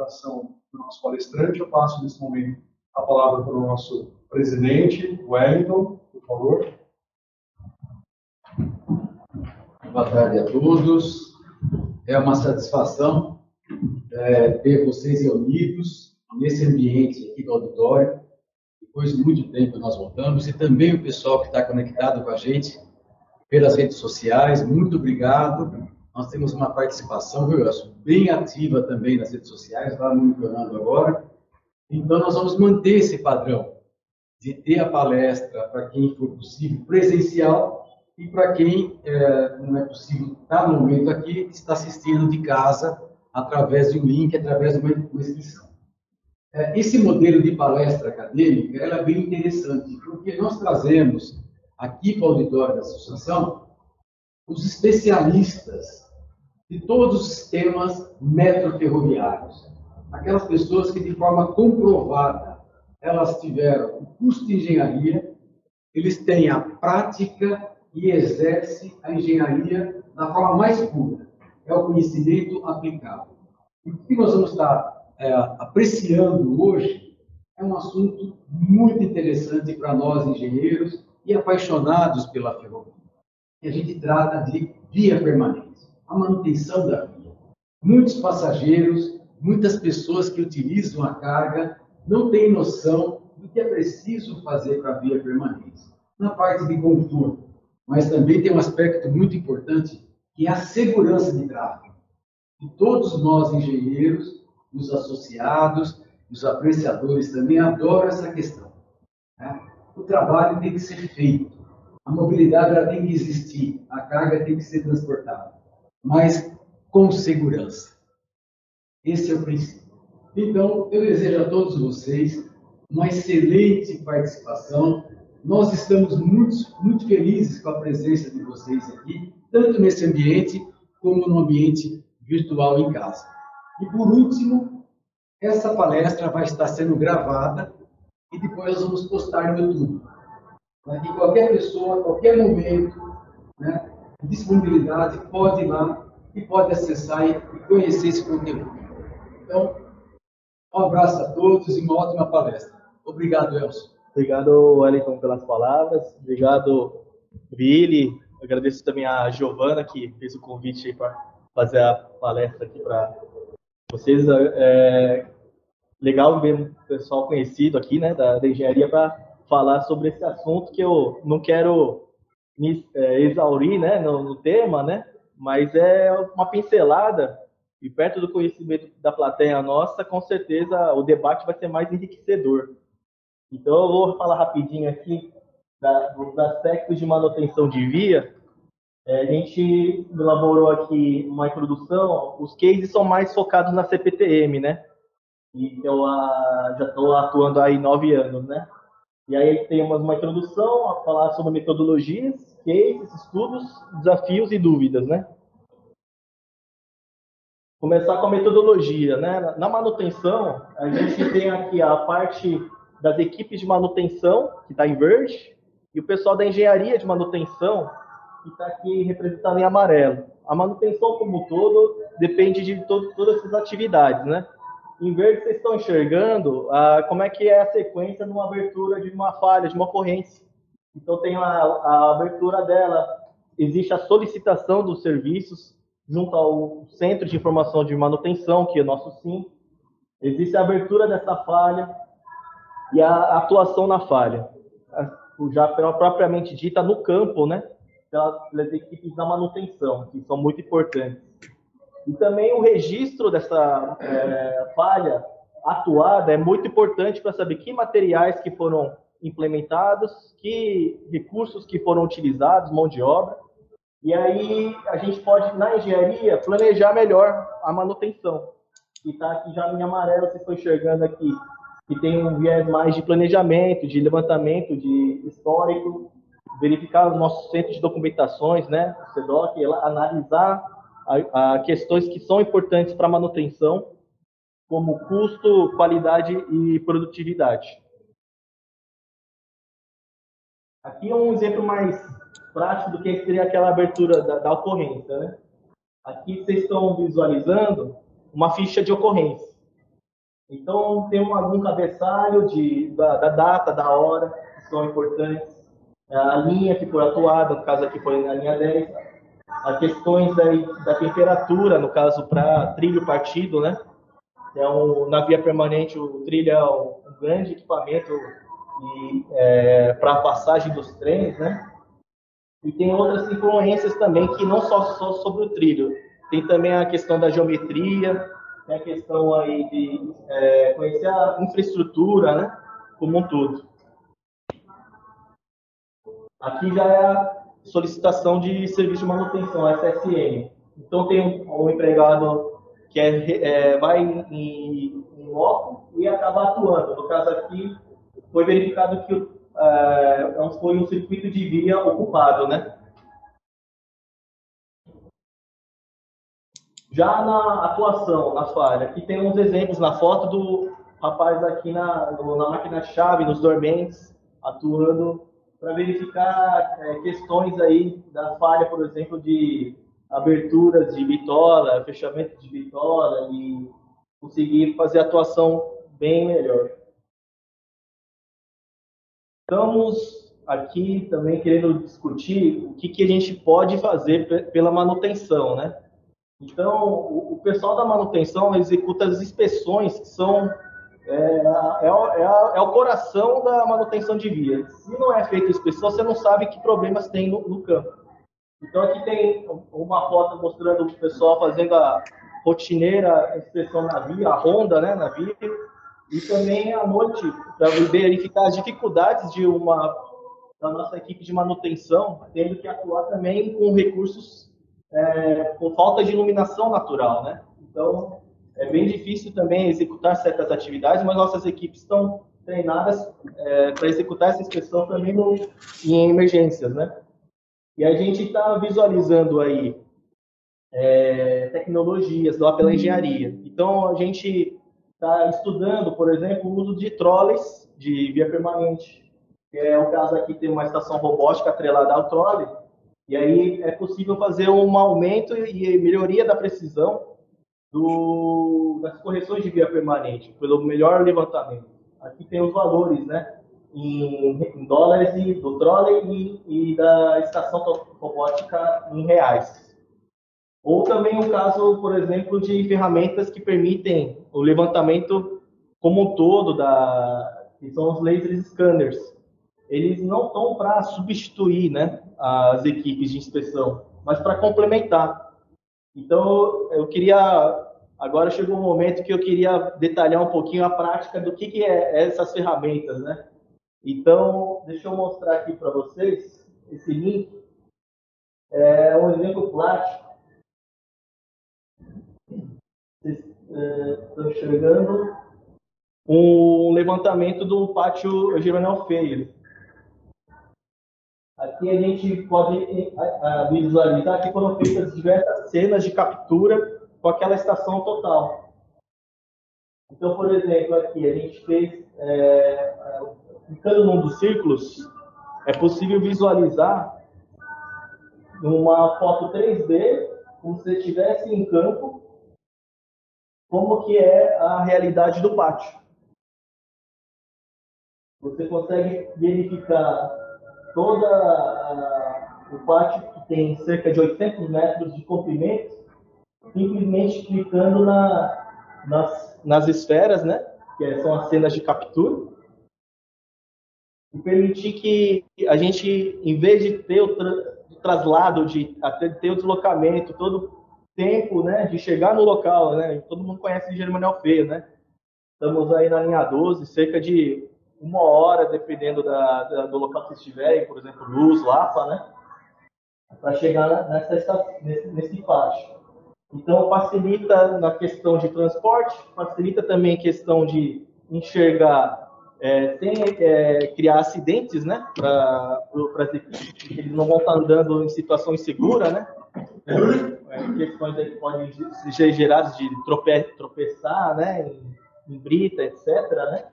apresentação do nosso palestrante, eu passo nesse momento a palavra para o nosso presidente, Wellington, por favor. Boa tarde a todos. É uma satisfação ter vocês reunidos nesse ambiente aqui do auditório. Depois de muito tempo nós voltamos, e também o pessoal que está conectado com a gente pelas redes sociais. Muito obrigado. Nós temos uma participação, bem ativa também nas redes sociais, está monitorando agora. Então, nós vamos manter esse padrão de ter a palestra para quem for possível presencial e para quem não é possível estar no momento aqui, está assistindo de casa através de um link, através de uma inscrição. Esse modelo de palestra acadêmica ela é bem interessante, porque nós trazemos aqui para o auditório da associação os especialistas de todos os sistemas metroferroviários. Aquelas pessoas que, de forma comprovada, elas tiveram o curso de engenharia, eles têm a prática e exercem a engenharia da forma mais pura. É o conhecimento aplicado. E o que nós vamos estar apreciando hoje é um assunto muito interessante para nós, engenheiros e apaixonados pela ferrovia. E a gente trata de via permanente, a manutenção da via. Muitos passageiros, muitas pessoas que utilizam a carga não têm noção do que é preciso fazer para a via permanente. Na parte de conforto, mas também tem um aspecto muito importante, que é a segurança de tráfego. E todos nós, engenheiros, os associados, os apreciadores também adoram essa questão. O trabalho tem que ser feito, a mobilidade ela tem que existir, a carga tem que ser transportada, mas com segurança. Esse é o princípio. Então, eu desejo a todos vocês uma excelente participação. Nós estamos muito felizes com a presença de vocês aqui, tanto nesse ambiente como no ambiente virtual em casa. E, por último, essa palestra vai estar sendo gravada e depois nós vamos postar no YouTube. Para que qualquer pessoa, a qualquer momento, disponibilidade, pode ir lá e pode acessar e conhecer esse conteúdo. Então, um abraço a todos e uma ótima palestra. Obrigado, Elcio. Obrigado, Wellington, pelas palavras. Obrigado, Billy. Agradeço também a Giovana, que fez o convite para fazer a palestra aqui para vocês. Legal ver um pessoal conhecido aqui, né, da engenharia, para falar sobre esse assunto que eu não quero me exaurir, né, no tema, né, mas é uma pincelada e perto do conhecimento da plateia nossa, com certeza o debate vai ser mais enriquecedor. Então eu vou falar rapidinho aqui dos aspectos de manutenção de via. A gente elaborou aqui uma introdução, os cases são mais focados na CPTM, né? E eu já estou atuando aí 9 anos, né? E aí tem uma introdução a falar sobre metodologias, cases, estudos, desafios e dúvidas, né? Começar com a metodologia, né? Na manutenção, a gente tem aqui a parte das equipes de manutenção, que está em verde, e o pessoal da engenharia de manutenção, que está aqui representado em amarelo. A manutenção como um todo depende de todas essas atividades, né? Em verde vocês estão enxergando como é que é a sequência de uma abertura de uma falha, de uma ocorrência. Então tem a abertura dela, existe a solicitação dos serviços junto ao Centro de Informação de Manutenção, que é o nosso SIM. Existe a abertura dessa falha e a atuação na falha, já propriamente dita no campo, né? Pelas equipes da manutenção, que são muito importantes. E também o registro dessa falha atuada é muito importante para saber que materiais que foram implementados, que recursos que foram utilizados, mão de obra. E aí a gente pode, na engenharia, planejar melhor a manutenção. E está aqui já em amarelo, vocês estão enxergando aqui, que tem um viés mais de planejamento, de levantamento de histórico, verificar os nossos centros de documentações, né, o CEDOC, analisar questões que são importantes para a manutenção, como custo, qualidade e produtividade. Aqui é um exemplo mais prático do que seria aquela abertura da ocorrência, né? Aqui vocês estão visualizando uma ficha de ocorrência. Então, tem algum cabeçalho da data, da hora, que são importantes, a linha que foi atuada, no caso aqui foi na linha 10, as questões da temperatura, no caso para trilho partido, né? Na via permanente, o trilho é um grande equipamento para a passagem dos trens, né? E tem outras influências também que não só sobre o trilho, tem também a questão da geometria, tem a questão aí de conhecer a infraestrutura, né? Como um todo. Aqui já é a solicitação de serviço de manutenção, SSM. Então tem um empregado que vai em loco e acaba atuando. No caso aqui, foi verificado que foi um circuito de via ocupado, né? Já na atuação, na falha, aqui tem uns exemplos na foto do rapaz aqui na máquina-chave, nos dormentes, atuando para verificar questões aí da falha, por exemplo, de aberturas de bitola, fechamento de bitola e conseguir fazer a atuação bem melhor. Estamos aqui também querendo discutir o que a gente pode fazer pela manutenção, né? Então, o pessoal da manutenção executa as inspeções que são o coração da manutenção de via. Se não é feita a inspeção, você não sabe que problemas tem no campo. Então, aqui tem uma foto mostrando o pessoal fazendo a rotineira inspeção na via, a ronda, né, na via, e também à noite, para verificar as dificuldades da nossa equipe de manutenção, tendo que atuar também com recursos com falta de iluminação natural, né? Então, é bem difícil também executar certas atividades, mas nossas equipes estão treinadas para executar essa inspeção também em emergências, né? E a gente está visualizando aí tecnologias lá pela engenharia. Então, a gente está estudando, por exemplo, o uso de trolleys de via permanente. O caso aqui tem uma estação robótica atrelada ao trolley, e aí é possível fazer um aumento e melhoria da precisão das correções de via permanente, pelo melhor levantamento. Aqui tem os valores, né, em dólares do trolley e da estação robótica em reais. Ou também o caso, por exemplo, de ferramentas que permitem o levantamento como um todo, que são os laser scanners. Eles não estão para substituir, né, as equipes de inspeção, mas para complementar. Então, agora chegou um momento que eu queria detalhar um pouquinho a prática do que é essas ferramentas, né? Então, deixa eu mostrar aqui para vocês esse link. É um exemplo prático. Vocês estão enxergando um levantamento do pátio Germinal Feio. Aqui a gente pode visualizar que foram feitas diversas cenas de captura com aquela estação total. Então, por exemplo, aqui a gente fez, clicando num dos círculos, é possível visualizar numa foto 3D, como se você estivesse em campo, como que é a realidade do pátio. Você consegue verificar o pátio, que tem cerca de 800 metros de comprimento, simplesmente clicando nas esferas, né, que são as cenas de captura, e permitir que a gente, em vez de ter o traslado, até ter o deslocamento, todo o tempo, né, de chegar no local, né, todo mundo conhece Germinal Feio, né, estamos aí na linha 12, cerca de 1 hora, dependendo do local que vocês estiverem, por exemplo, Luz, Lapa, né? Para chegar nesse pátio. Então, facilita na questão de transporte, facilita também a questão de enxergar, sem criar acidentes, né? Para as equipes, eles não vão estar andando em situação insegura, né? Questões aí que podem ser geradas de tropeçar, né? Em brita, etc., né?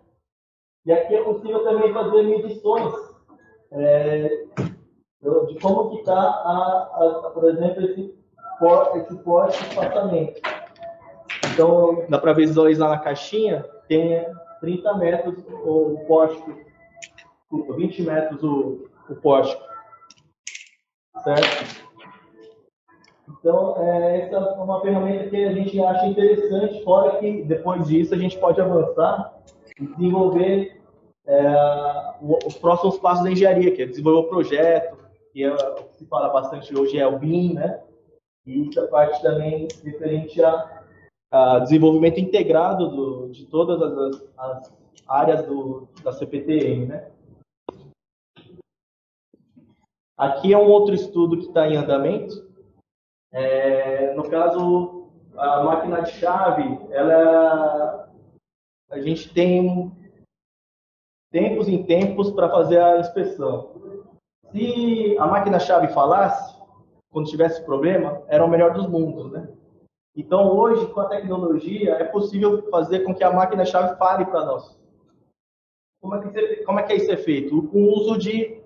E aqui é possível também fazer medições de como que está, por exemplo, esse porte de espaçamento. Então, dá para visualizar na caixinha, tem 30 metros o pórtico, 20 metros o pórtico, certo? Então, essa é uma ferramenta que a gente acha interessante, fora que depois disso a gente pode avançar e desenvolver os próximos passos da engenharia, que é desenvolver o projeto, que o que se fala bastante hoje é o BIM, né? E essa parte também referente a desenvolvimento integrado de todas as áreas da CPTM, né? Aqui é um outro estudo que está em andamento. No caso, a máquina de chave, a gente tem tempos em tempos para fazer a inspeção. Se a máquina-chave falasse, quando tivesse problema, era o melhor dos mundos, né? Então, hoje, com a tecnologia, é possível fazer com que a máquina-chave fale para nós. Como é que isso é feito? Com o uso de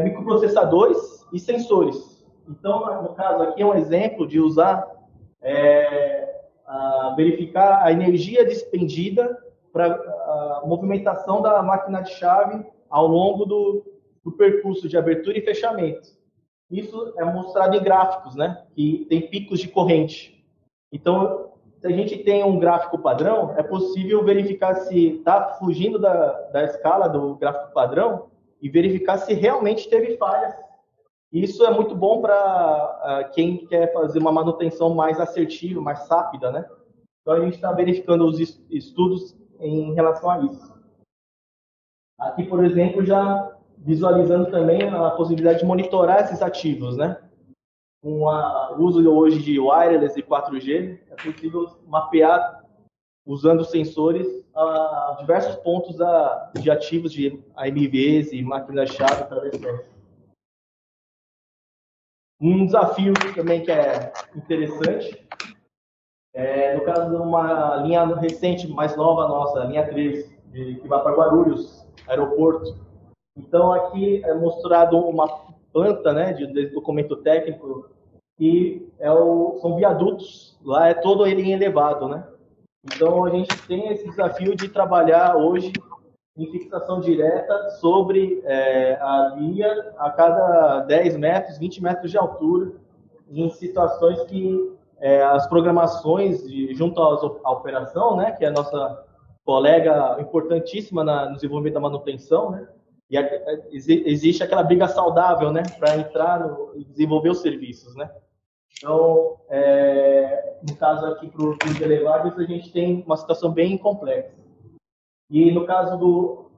microprocessadores e sensores. Então, no caso aqui, é um exemplo de usar, verificar a energia despendida para a movimentação da máquina de chave ao longo do percurso de abertura e fechamento. Isso é mostrado em gráficos, né? Que tem picos de corrente. Então, se a gente tem um gráfico padrão, é possível verificar se está fugindo da escala do gráfico padrão e verificar se realmente teve falhas. Isso é muito bom para quem quer fazer uma manutenção mais assertiva, mais rápida, né? Então, a gente está verificando os estudos em relação a isso. Aqui, por exemplo, já visualizando também a possibilidade de monitorar esses ativos, né? Com o uso hoje de wireless e 4G, é possível mapear, usando sensores, diversos pontos de ativos de AMVs e máquinas-chave atravessando. Um desafio também que é interessante, no caso de uma linha recente, mais nova nossa, a linha 13, que vai para Guarulhos, aeroporto. Então, aqui é mostrado uma planta, né, de documento técnico, que são viadutos, lá é todo ele em elevado, né? Então, a gente tem esse desafio de trabalhar hoje em fixação direta sobre a via a cada 10 metros, 20 metros de altura, em situações que as programações junto à operação, né, que é a nossa colega importantíssima no desenvolvimento da manutenção, né, e existe aquela briga saudável, né, para entrar e desenvolver os serviços, né. Então, no caso aqui para os elevados, a gente tem uma situação bem complexa. E no caso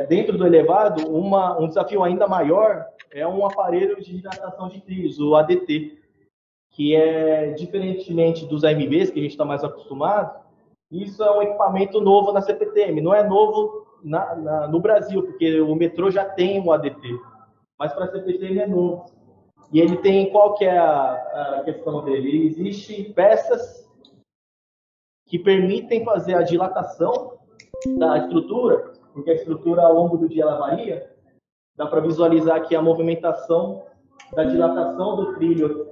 dentro do elevado, um desafio ainda maior é um aparelho de dilatação de trilhos, o ADT, que é, diferentemente dos AMVs, que a gente está mais acostumado, isso é um equipamento novo na CPTM, não é novo no Brasil, porque o metrô já tem um ADT, mas para a CPTM é novo. E ele tem, qual que é a questão dele? Existem peças que permitem fazer a dilatação da estrutura, porque a estrutura ao longo do dia ela varia, dá para visualizar aqui a movimentação da dilatação do trilho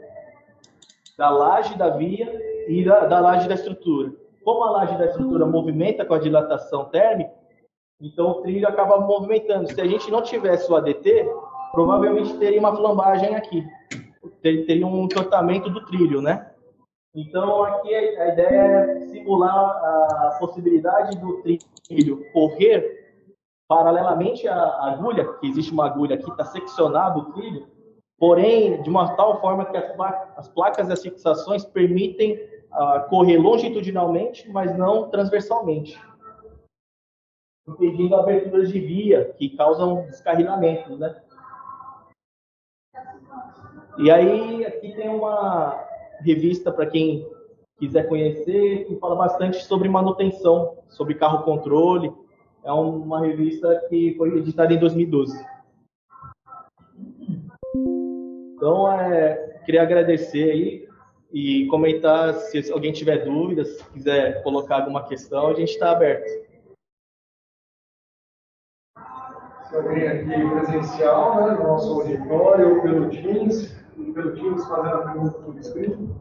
da laje da via e da laje da estrutura. Como a laje da estrutura movimenta com a dilatação térmica, então o trilho acaba movimentando. Se a gente não tivesse o ADT, provavelmente teria uma flambagem aqui, teria um entortamento do trilho, né? Então aqui a ideia é simular a possibilidade do trilho correr paralelamente à agulha, que existe uma agulha aqui, está seccionado o trilho, porém de uma tal forma que as placas e as fixações permitem correr longitudinalmente, mas não transversalmente, impedindo aberturas de via que causam descarrilamentos, né? E aí aqui tem uma revista para quem quiser conhecer, que fala bastante sobre manutenção, sobre carro-controle. É uma revista que foi editada em 2012. Então, queria agradecer aí e comentar se alguém tiver dúvidas, se quiser colocar alguma questão, a gente está aberto. Se alguém aqui presencial, né, no nosso auditório, ou pelo Teams fazendo a pergunta por escrito.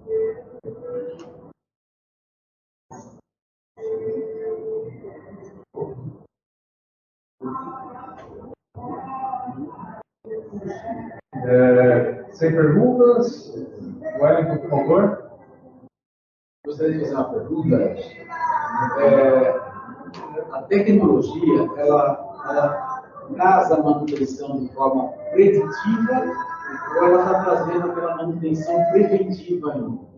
Sem perguntas? Wellington, por favor. Gostaria de fazer uma pergunta. A tecnologia, ela traz a manutenção de forma preditiva ou ela está trazendo aquela manutenção preventiva ainda?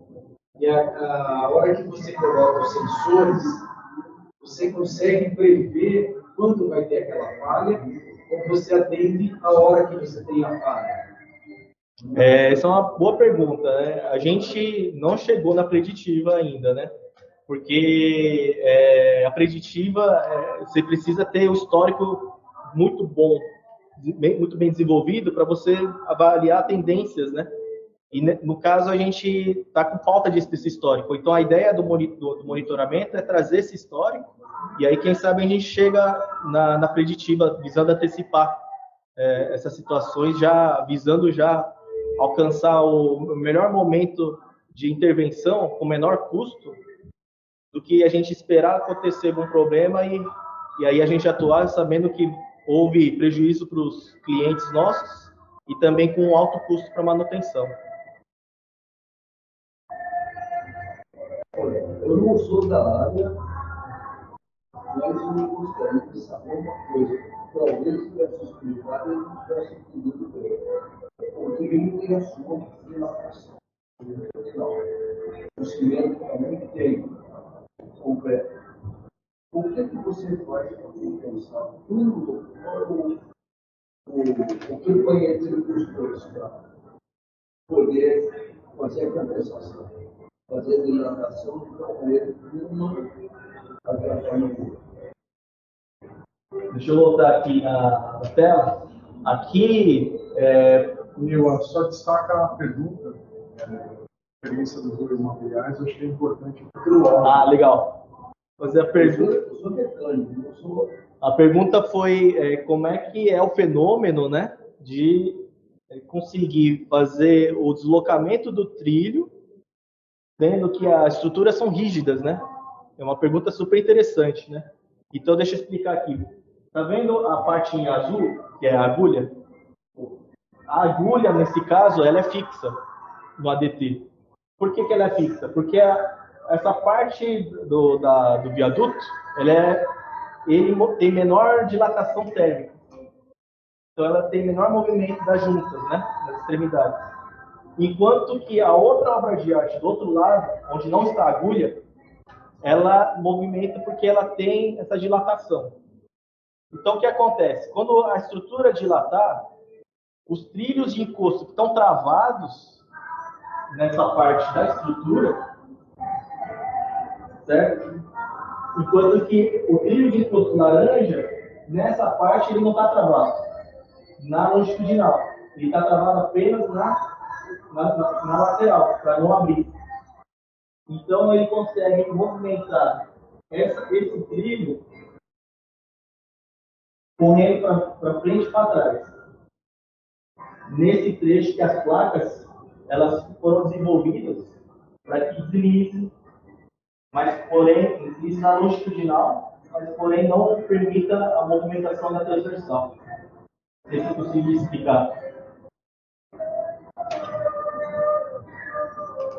E a hora que você coloca os sensores, você consegue prever quando vai ter aquela falha ou você atende a hora que você tem a falha? Essa é uma boa pergunta, né? A gente não chegou na preditiva ainda, né? Porque a preditiva, você precisa ter o histórico muito bom, muito bem desenvolvido para você avaliar tendências, né? E no caso a gente está com falta desse histórico. Então a ideia do monitoramento é trazer esse histórico e aí quem sabe a gente chega na preditiva visando antecipar essas situações, visando alcançar o melhor momento de intervenção com menor custo do que a gente esperar acontecer algum problema e aí a gente atuar sabendo que houve prejuízo para os clientes nossos e também com alto custo para manutenção. Eu não sou da área, mas eu gostaria de saber uma coisa. Talvez se tivesse explicado, eu não tivesse entendido bem. Porque ele tem a sua dilatação. Os clientes também têm concreto. O que você faz para pensar tudo o que o banheiro custou para poder fazer a compensação, fazer a dilatação de tal maneira que uma atrapalha o outro? Deixa eu voltar aqui na tela. Aqui, Nil, só destaca a pergunta, a experiência dos dois materiais, eu achei importante. Legal. Fazer a pergunta. Eu sou mecânico, não sou. A pergunta foi como é que é o fenômeno, né, de conseguir fazer o deslocamento do trilho, sendo que as estruturas são rígidas, né? É uma pergunta super interessante, né? Então deixa eu explicar aqui. Tá vendo a parte em azul, que é a agulha? A agulha, nesse caso, ela é fixa no ADT. Por que ela é fixa? Porque essa parte do viaduto, ele tem menor dilatação térmica. Então, ela tem menor movimento das juntas, né? Das extremidades. Enquanto que a outra obra de arte, do outro lado, onde não está a agulha, ela movimenta porque ela tem essa dilatação. Então, o que acontece? Quando a estrutura dilatar, os trilhos de encosto que estão travados nessa parte da estrutura, certo? Enquanto que o trilho de encosto laranja, nessa parte, ele não está travado na longitudinal. Ele está travado apenas na lateral, para não abrir. Então, ele consegue movimentar esse trilho correndo para frente e para trás. Nesse trecho que as placas elas foram desenvolvidas para que deslize, mas porém deslize na longitudinal, mas porém não permita a movimentação da transversal. Não sei se eu consigo explicar.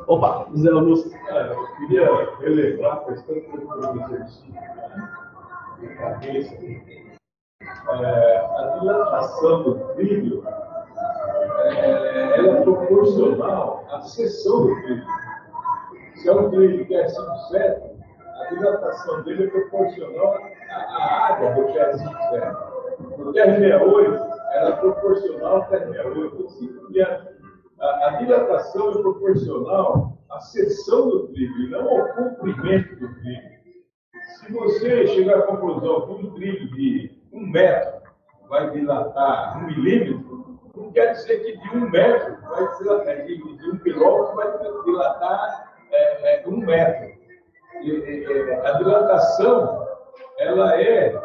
Opa, Zé Augusto. Eu queria relembrar a questão que eu exercício de cabeça. A dilatação do trilho ela é proporcional à seção do trilho. Se é um trilho que é 5,7, a dilatação dele é proporcional à área do que é 5,7. No TR-68, ela é proporcional ao TR-68, assim por diante. A dilatação é proporcional à seção do trilho e não ao comprimento do trilho. Se você chegar à conclusão que um trilho de 1 metro vai dilatar 1 milímetro, não quer dizer que de 1 metro vai dilatar, de 1 quilômetro vai dilatar 1 metro. A dilatação ela é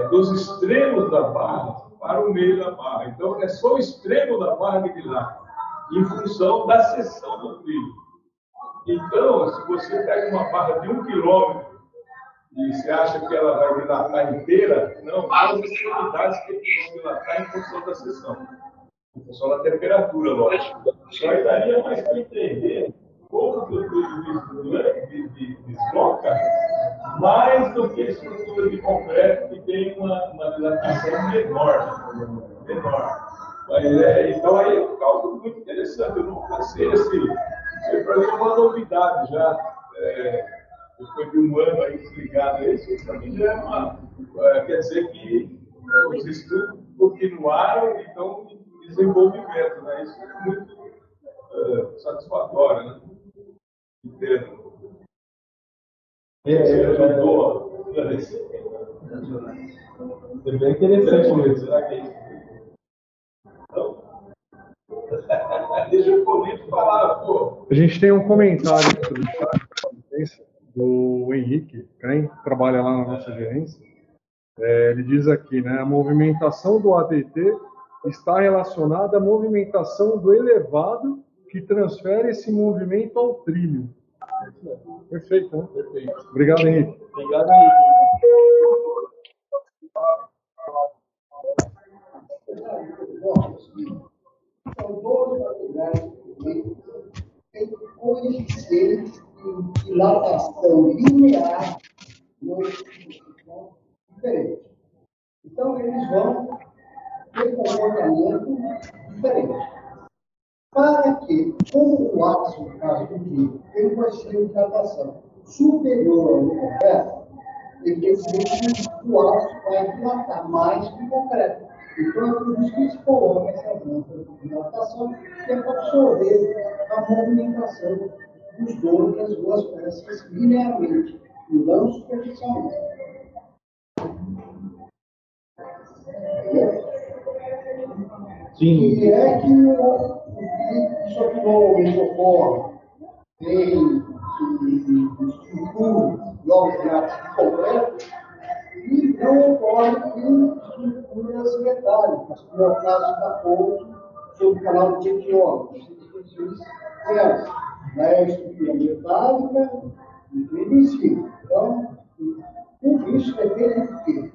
dos extremos da barra para o meio da barra. Então, é só o extremo da barra que dilata, em função da seção do trilho. Então, se você pega uma barra de 1 quilômetro e você acha que ela vai dilatar inteira, não, há as extremidades que vão dilatar em função da seção. em função da temperatura, lógico. Mas daria mais para entender como que o fluido desloca mais do que a estrutura de concreto que tem uma dilatação menor. Mas, então aí é um cálculo muito interessante. Eu não pensei assim. Isso para mim é uma novidade já. Depois de um ano aí desligado a isso, para mim já é quer dizer que os estudos continuaram e estão em desenvolvimento, né? Isso é muito satisfatório, né? Entendo. Você ajudou a esclarecer. É bem interessante mesmo. Será que é isso? Então, deixa o Polito falar, pô. A gente tem um comentário aqui do chat do Henrique, que trabalha lá na nossa gerência. Ele diz aqui, né, a movimentação do ADT está relacionada à movimentação do elevado que transfere esse movimento ao trilho. Perfeito, né? Perfeito. Obrigado, Henrique. Obrigado, Henrique. São dois materiais que têm coeficientes de dilatação linear diferentes. Então, eles vão ter comportamento diferente. Para que, como o aço, no caso do vidro, ele vai ser uma dilatação superior ao concreto, evidentemente o aço vai dilatar mais que o concreto. Então, é por isso que se coloca essa rampa de dilatação, que é para absorver a movimentação das duas peças linearmente, e não superficialmente. Sim. E é que isso aqui normalmente ocorre em estruturas de objetos concretos e não ocorre em estruturas metálicas, como é o caso da ponte sobre o canal de Petiópolis. É a estrutura metálica e tudo em cima. Então, tudo isso depende de quê?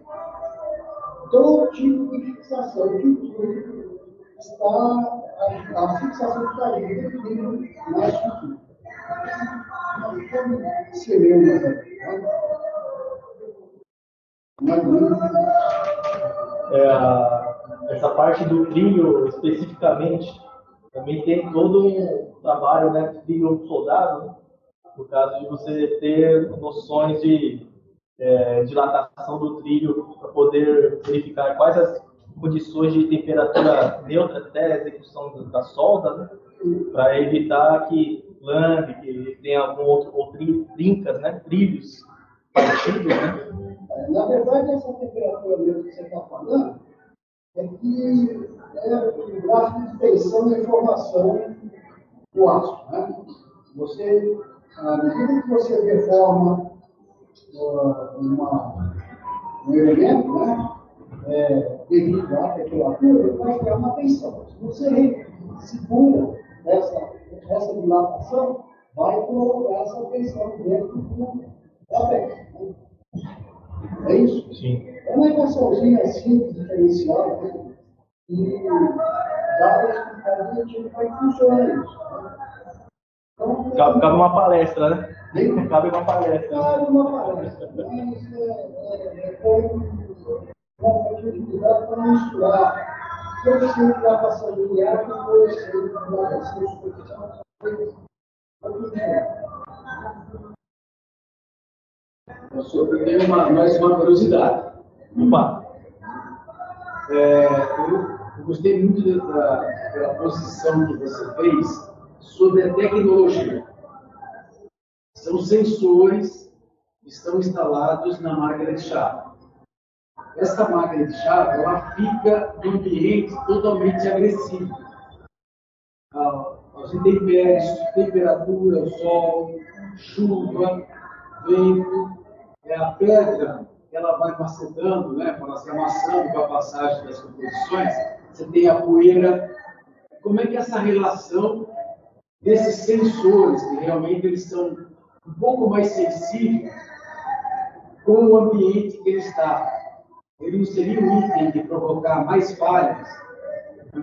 Do tipo de fixação que o fluido está, a fixação que está ali definido na estrutura. Seria essa parte do trilho, especificamente, também tem todo um trabalho, né, de trilho soldado, né, no caso de você ter noções de dilatação do trilho para poder verificar quais as condições de temperatura neutra até a execução da solda, né, para evitar que lambe, que tenha algum outro trincas, né, trilhos partidos, né. Na verdade, essa temperatura neutra que você está falando é que é o gráfico de tensão da informação do aço. Né? Você, à medida que você deforma um elemento, né, devido à temperatura, ele vai criar uma tensão. Se você segura essa dilatação, vai colocar essa tensão dentro da peça. Né? É isso? Sim. É uma equaçãozinha simples, diferencial, né? E dá para explicar direitinho como é que funciona isso. Então, Cabe uma palestra, né? Cabe uma palestra. Cabe uma palestra, mas foi uma oportunidade para misturar coeficiente de dilatação linear com coeficiente de dilatação superficial. Professor, eu tenho mais uma curiosidade. Opa. Eu gostei muito da posição que você fez sobre a tecnologia. São sensores que estão instalados na máquina de chave. Essa máquina de chave, ela fica num ambiente totalmente agressivo. Aos intempéries, temperatura, sol, chuva, vento, a pedra, ela vai macetando, né, ela se amassando com a passagem das composições, você tem a poeira. Como é que é essa relação desses sensores, que realmente eles são um pouco mais sensíveis com o ambiente que ele está? Ele não seria um item de provocar mais falhas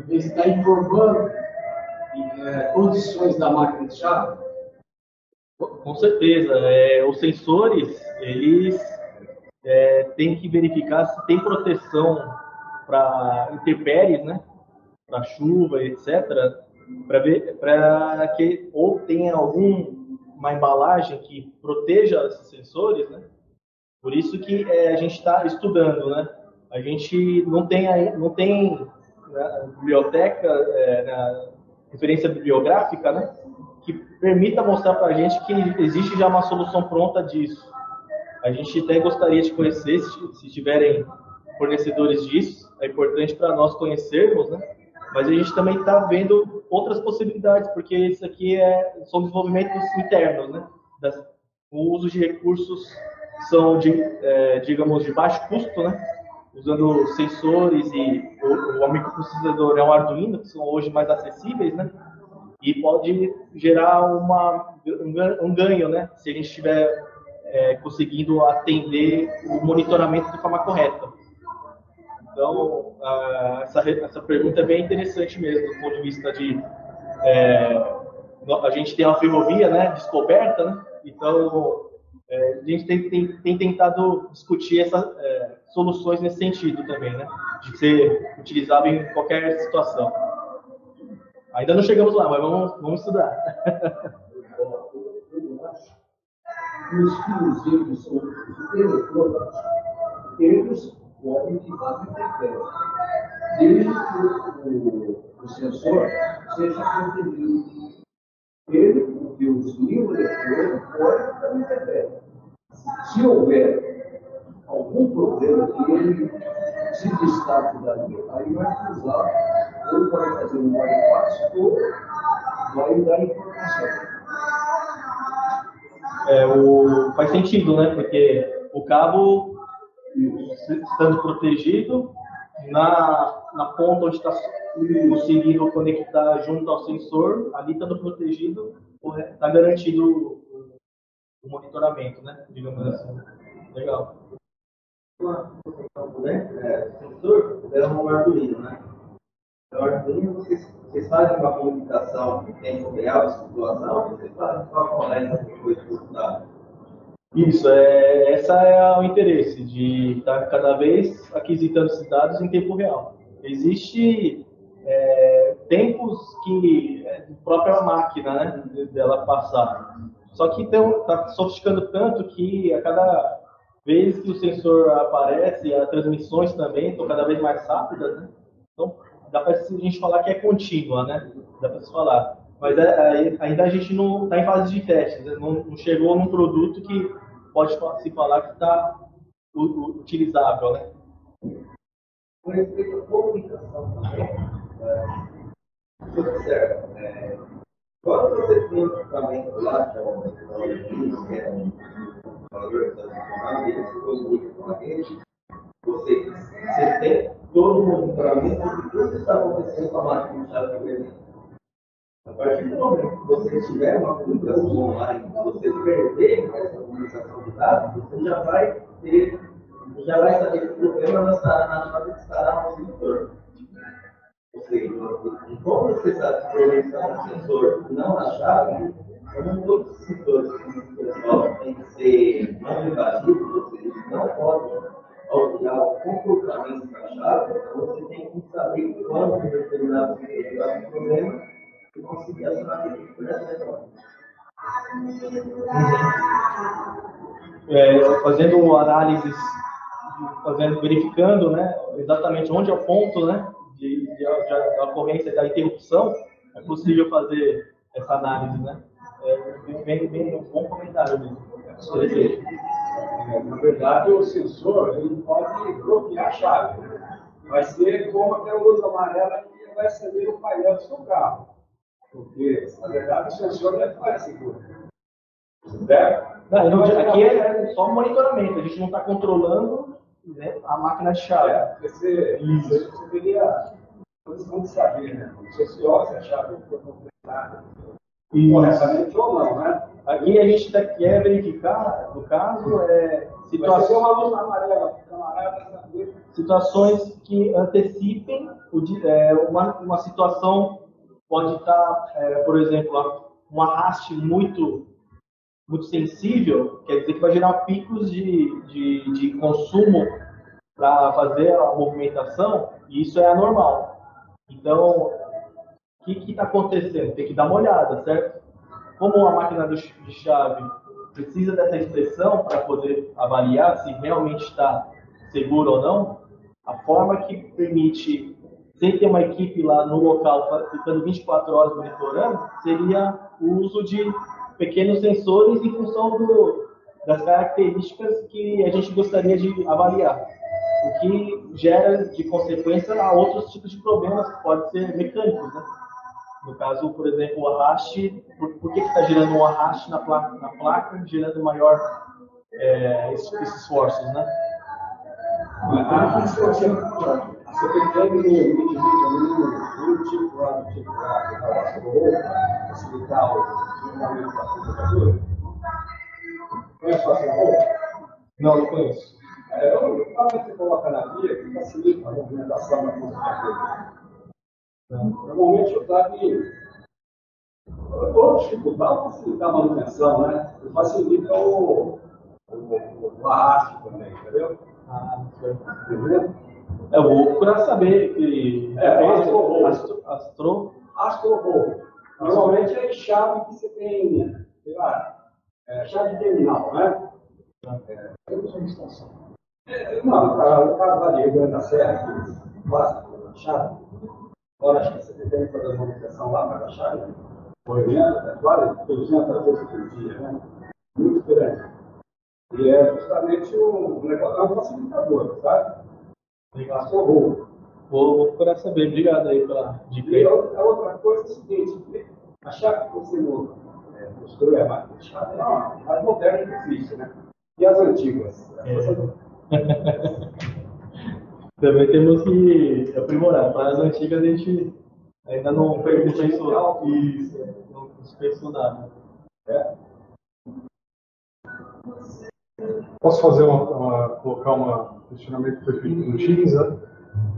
está informando condições da máquina de chave? Com certeza. Os sensores, eles têm que verificar se tem proteção para intempéries, né? Para chuva, etc. Para ver que ou tenha alguma embalagem que proteja esses sensores, né? Por isso que a gente está estudando, né? A gente não tem na biblioteca, na referência bibliográfica, né? Que permita mostrar para a gente que existe já uma solução pronta disso. A gente até gostaria de conhecer, se tiverem fornecedores disso, é importante para nós conhecermos, né? Mas a gente também está vendo outras possibilidades, porque isso aqui são desenvolvimentos internos, né? O uso de recursos são, digamos, de baixo custo, né? Usando sensores e o microprocessador é um Arduino, que são hoje mais acessíveis, né? E pode gerar um ganho, né? Se a gente estiver conseguindo atender o monitoramento de forma correta. Então, essa pergunta é bem interessante mesmo, do ponto de vista de... a gente tem uma ferrovia, né, descoberta, né? Então, a gente tem tentado discutir essas soluções nesse sentido também, né? De ser utilizável em qualquer situação. Ainda não chegamos lá, mas vamos estudar. Os fios ou os eletrônicos, eles podem ficar interferência, desde que o sensor seja protegido. O fiozinho eletrônico pode ficar interferência. Se houver algum problema que ele se destaque dali, aí vai usar, ou vai fazer um bypass, ou vai dar informação. Faz sentido, né? Porque o cabo, estando protegido, na ponta onde está conseguindo conectar junto ao sensor, ali estando protegido, está garantido o monitoramento, né? Digamos assim. Legal. O sensor é um Arduino, né? O Arduino, vocês fazem uma comunicação em tempo real de situação, vocês fazem só coleta depois de resultado. Isso, essa é o interesse, de estar cada vez aquisitando esses dados em tempo real. Existe tempos que a própria máquina, né, dela passar. Só que está sofisticando tanto que a cada vez que o sensor aparece, as transmissões também estão cada vez mais rápidas, né? Então, dá para a gente falar que é contínua, né? Dá para se falar. Mas ainda a gente não está em fase de teste, né? Não chegou num produto que pode se falar que está utilizável, né? Com respeito à comunicação também, você observa, quando você tem um equipamento lá, que é um computador tradicional, e ele se comunica com a rede, você tem todo o monitoramento de tudo que está acontecendo com a máquina de chave presente. A partir do momento que você tiver uma comunicação online, você perder essa comunicação de dados, você já vai saber que o problema na chave estará no sensor. Ou seja, como você sabe que o problema está no sensor e não na chave, como todos os sensores que têm que ser não invasivos, ou seja, eles não podem alterar o comportamento da chave, você tem que saber quando determinado sensor está com problema e conseguir acionar aquele por essa questão. Fazendo análises, verificando, né, exatamente onde é o ponto, né, de ocorrência da interrupção, é possível fazer essa análise, né? Bem um bom comentário mesmo. Na verdade, o sensor ele pode bloquear a chave. Vai ser como aquela luz amarela que vai acender o painel do seu carro. Porque, na verdade, o sensor não é fácil. Aqui é só monitoramento, a gente não está controlando, né, a máquina de chave. Você teria condição de saber, né? Se a chave for completada corretamente ou não, né? Aqui a gente quer verificar, no caso, situações, uma luz amarela, camarada, situações que antecipem uma situação pode estar, por exemplo, um arraste muito sensível, quer dizer que vai gerar picos de consumo para fazer a movimentação, e isso é anormal. Então, o que está acontecendo? Tem que dar uma olhada, certo? Como a máquina de chave precisa dessa inspeção para poder avaliar se realmente está seguro ou não, a forma que permite, sem ter uma equipe lá no local ficando 24 horas monitorando, seria o uso de pequenos sensores em função das características que a gente gostaria de avaliar, o que gera de consequência a outros tipos de problemas que podem ser mecânicos, né? No caso, por exemplo, o arraste, por que está gerando um arraste na placa gerando maior esses esforços, né? A CPTM me divide ali no tipo lá do tipo A, que está para facilitar o desenvolvimento da computadora. Conhece o Astrobolt? Não conheço. É um equipamento que você coloca na via que facilita a movimentação da computadora. Normalmente usado para dificultar ou facilitar a manutenção, né? E facilita o arraste também, entendeu? Entendeu? Eu vou procurar saber que Astrobolt. Normalmente é chave que você tem, sei lá, chave terminal, né? Não, no caso lá de Rio Grande da Serra, que basta chave. Agora acho que você tem que fazer uma manutenção lá para a chave. Movimento é quase 200 vezes por dia, né? Muito grande. E é justamente um negócio, é um facilitador, sabe? Astrobolt. Vou procurar saber. Obrigado aí pela dica. E a outra coisa é o seguinte, a chave que você mostrou é a máquina de chave, é uma mais moderna que existe, né? E as antigas? Também temos que aprimorar. Para as antigas a gente ainda não pensou isso, não pensou nada. Posso fazer colocar um questionamento que foi feito no Teams, né?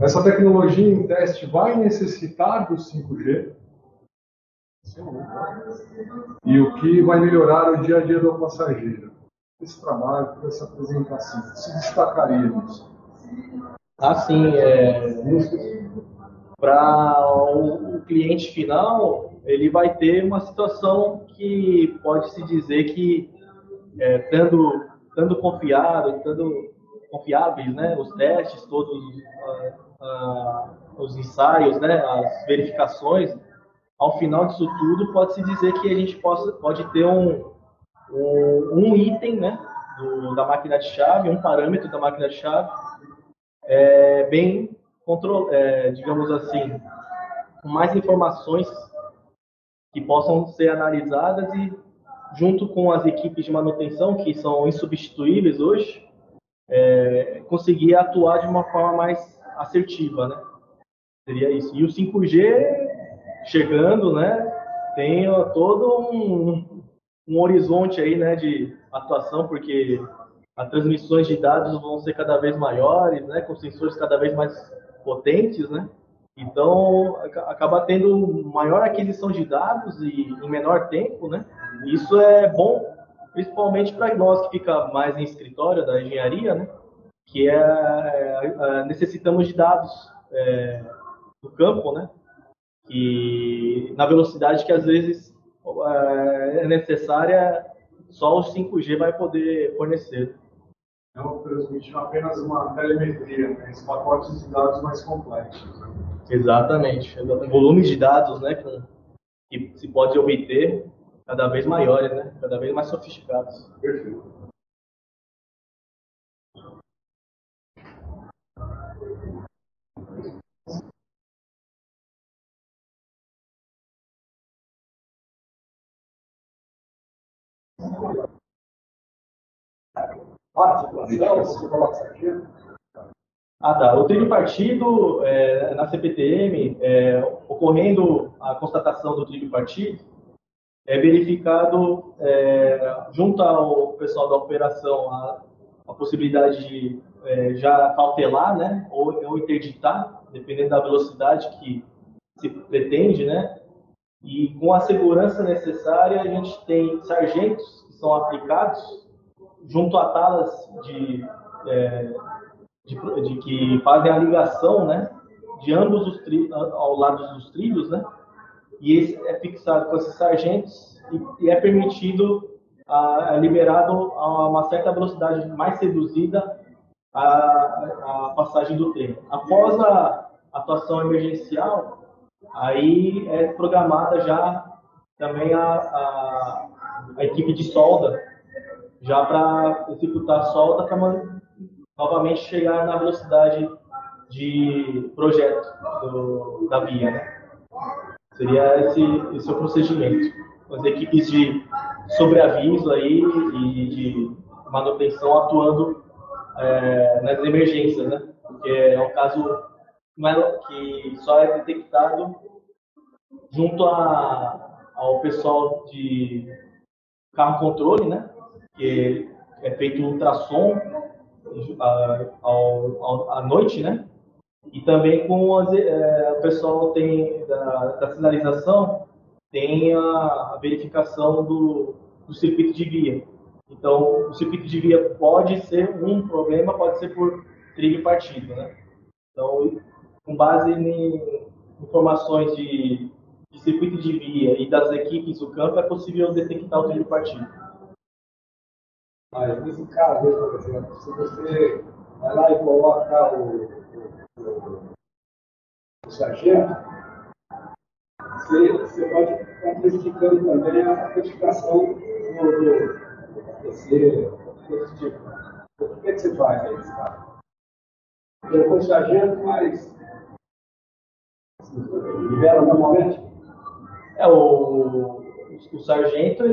Essa tecnologia em teste vai necessitar do 5G? E o que vai melhorar o dia a dia do passageiro? Esse trabalho, essa apresentação, se destacaria nisso? Assim, para o cliente final, ele vai ter uma situação que pode-se dizer que, estando confiáveis, né, os testes, todos os ensaios, né, as verificações, ao final disso tudo, pode-se dizer que a gente pode ter um item, né, da máquina de chave, um parâmetro da máquina de chave, bem digamos assim, com mais informações que possam ser analisadas e, junto com as equipes de manutenção, que são insubstituíveis hoje, conseguir atuar de uma forma mais assertiva, né? Seria isso. E o 5G chegando, né, tem todo um horizonte aí, né, de atuação, porque as transmissões de dados vão ser cada vez maiores, né, com sensores cada vez mais potentes, né? Então, acaba tendo maior aquisição de dados e em menor tempo, né? Isso é bom, principalmente para nós que fica mais em escritório da engenharia, né? Que necessitamos de dados do campo, né? E na velocidade que às vezes é necessária, só o 5G vai poder fornecer. Não transmitir apenas uma telemetria, né? Esses pacotes de dados mais complexos. Né? Exatamente. Volumes de dados, né, que se pode obter cada vez maiores, né? Cada vez mais sofisticados. Perfeito. Tá. O trilho partido, na CPTM, ocorrendo a constatação do trilho partido, é verificado, junto ao pessoal da operação, a possibilidade de já cautelar, né, ou interditar dependendo da velocidade que se pretende, né? E com a segurança necessária, a gente tem sargentos que são aplicados junto a talas de que fazem a ligação, né? De ambos os ao lado dos trilhos, né? E esse é fixado com esses sargentos e é permitido, liberado a uma certa velocidade mais reduzida a passagem do trem. Após a atuação emergencial, aí é programada já também a equipe de solda, já para executar a solda para novamente chegar na velocidade de projeto da via, né? Seria esse o procedimento. As equipes de sobreaviso aí e de manutenção atuando nas emergências, né? Porque é um caso que só é detectado junto ao pessoal de carro controle, né? Que é feito ultrassom à noite, né? E também com o pessoal da sinalização tem a verificação do circuito de via. Então, o circuito de via pode ser um problema, pode ser por trilho partido, né? Então, com base em informações de circuito de via e das equipes do campo, é possível detectar o trilho partido. Mas nesse caso, por exemplo, se você vai lá e coloca o sargento, você pode estar prejudicando também a codificação do APC, desse tipo. O que você faz aí, cara? Colocou o sargento, mas libera normalmente? O sargento,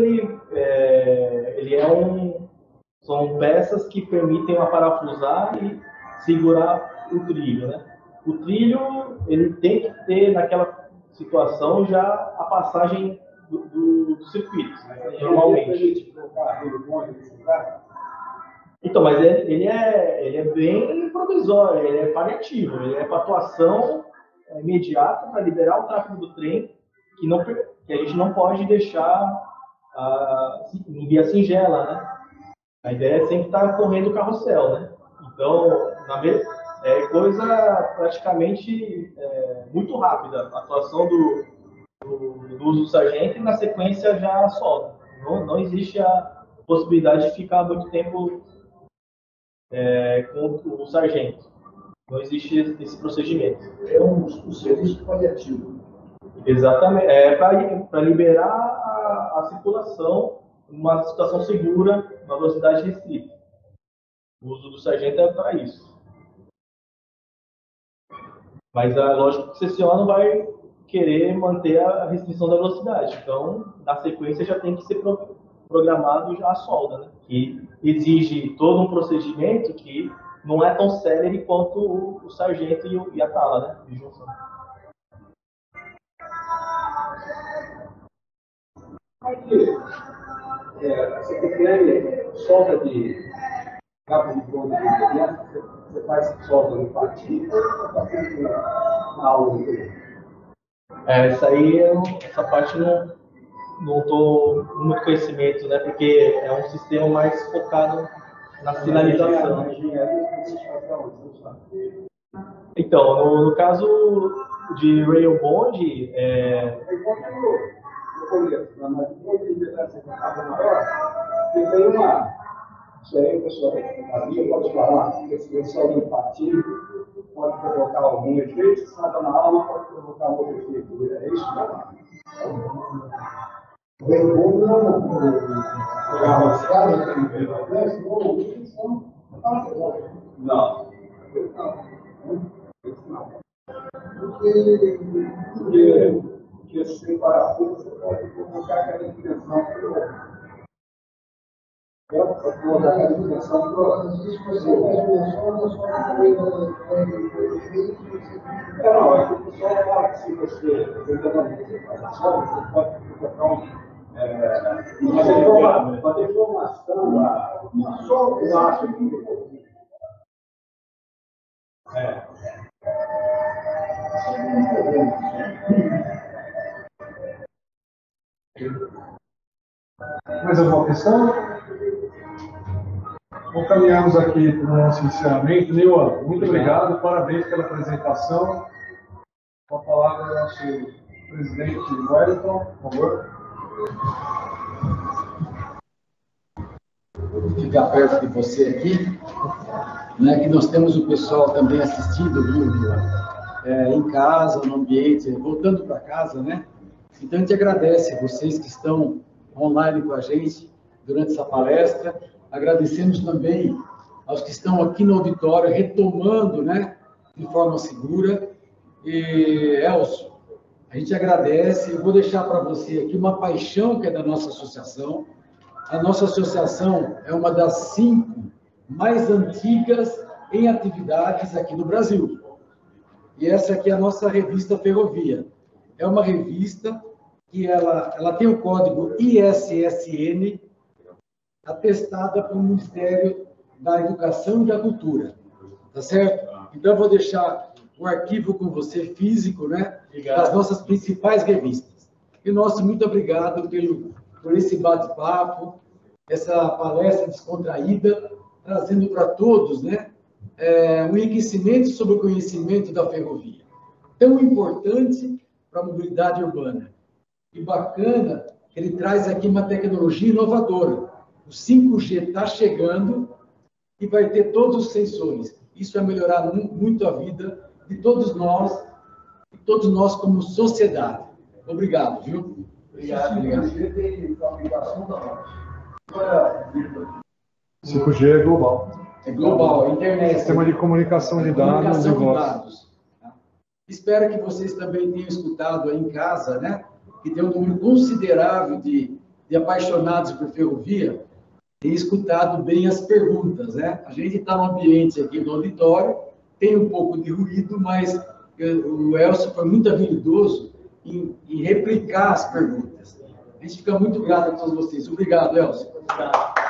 são peças que permitem parafusar e segurar o trilho, né? O trilho, ele tem que ter, naquela situação, já a passagem do circuito, normalmente. Então, mas ele é bem provisório, ele é paliativo, ele é para atuação imediata, para liberar o tráfego do trem, que a gente não pode deixar em via singela, né? A ideia é sempre estar correndo o carrossel, né? Então, é coisa praticamente muito rápida, a atuação do uso do sargento e, na sequência, já a solda. Não existe a possibilidade de ficar muito tempo com o sargento. Não existe esse procedimento. É um serviço paliativo. Exatamente. É para liberar a circulação numa situação segura, uma velocidade restrita. O uso do sargento é para isso. Mas, lógico que o CCO vai querer manter a restrição da velocidade. Então, na sequência, já tem que ser programado já a solda, né? Que exige todo um procedimento que não é tão célere quanto o sargento e a tala, né? De junção. Aqui, você tem solda de cabo de bronze de criança, você faz solda no patinho ou você está fazendo na aula? Essa parte não estou com muito conhecimento, né? Porque é um sistema mais focado na sinalização. Então, no caso de Rail Bond, isso aí, pessoal, aqui pode falar, esse pessoal do patinho pode provocar algum efeito, se nada na alma pode provocar algum efeito, é isso, né? O recuo não. Porque sem parafuso você pode provocar aquela dimensão não, é que o pessoal fala que se você faz a solda, você pode provocar uma deformação só o aço aqui. Mais alguma questão? Então, caminhamos aqui para o nosso encerramento. Neuan, muito obrigado, parabéns pela apresentação. Com a palavra ao nosso presidente Wellington, por favor. Vou ficar perto de você aqui, né, que nós temos o pessoal também assistindo, viu, em casa, no ambiente, voltando para casa, né? Então, a gente agradece vocês que estão online com a gente durante essa palestra. Agradecemos também aos que estão aqui no auditório, retomando, né, de forma segura. E, Elcio, a gente agradece. Eu vou deixar para você aqui uma paixão que é da nossa associação. A nossa associação é uma das 5 mais antigas em atividades aqui no Brasil. E essa aqui é a nossa revista Ferrovia. É uma revista que ela tem o código ISSN, atestada pelo Ministério da Educação e da Cultura. Tá certo? Então, eu vou deixar o arquivo com você, físico, né? Das nossas principais revistas. E nosso muito obrigado por esse bate-papo, essa palestra descontraída, trazendo para todos, né, um enriquecimento sobre o conhecimento da ferrovia. Tão importante para a mobilidade urbana. E bacana que ele traz aqui uma tecnologia inovadora. O 5G está chegando e vai ter todos os sensores. Isso vai melhorar muito a vida de todos nós como sociedade. Obrigado, viu? Obrigado. 5G é global. É global, é internet. Sistema de comunicação de dados. Espero que vocês também tenham escutado aí em casa, né? Que tem um número considerável de apaixonados por ferrovia, tem escutado bem as perguntas, né? A gente está no ambiente aqui do auditório, tem um pouco de ruído, mas o Elcio foi muito habilidoso em replicar as perguntas. A gente fica muito grato a todos vocês. Obrigado, Elcio. Obrigado.